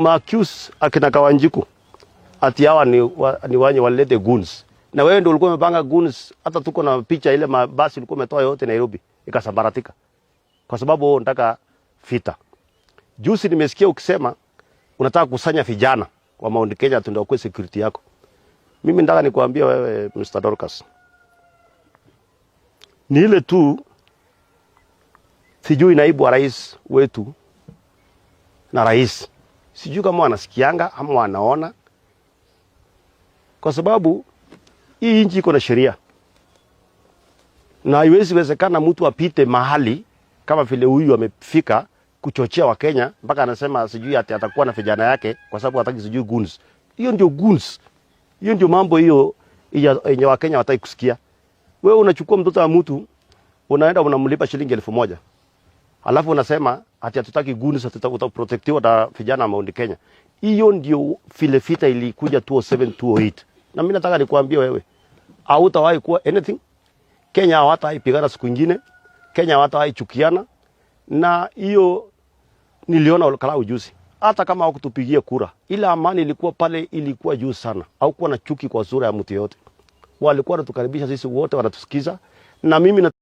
Accuse akina Kawanjiku ati hawa ni wanye walete goons. Na wewe ndio ulikuwa umepanga goons, hata tuko na picha ile mabasi ulikuwa umetoa yote Nairobi ikasambaratika. Kwa sababu wewe unataka vita. Juzi nimesikia ukisema unataka kusanya vijana wa Mount Kenya ndio kwa security yako. Mimi nataka nikuambie wewe Mr. Dorcas. Ni ile tu sijui naibu wa rais wetu na rais. Sijui kama wanasikianga ama wanaona. Kwa sababu hii nchi iko na sheria. Na haiwezi wezekana mtu apite mahali kama vile huyu amefika kuchochea wa Kenya mpaka anasema sijui ati atakuwa na vijana yake kwa sababu hataki sijui goons. Hiyo ndio goons. Hiyo ndio mambo hiyo yenye wa Kenya wataki kusikia. Wewe unachukua mtoto wa mtu unaenda unamlipa shilingi 1000. Alafu unasema ati hatutaki goons, tutaprotectiwa na vijana wa Mount Kenya. Hiyo ndio vile vita ilikuja 2007 2008. Na mimi nataka nikuambie wewe, hautawahi kuwa anything. Kenya hawataipigana siku nyingine. Kenya hawatawahi chukiana. Na hiyo niliona kala ujuzi. Hata kama hawakutupigia kura, ile amani ilikuwa pale ilikuwa juu sana. Haukuwa na chuki kwa sura ya mtu yote. Walikuwa wanatukaribisha sisi wote, wanatusikiza. Na mimi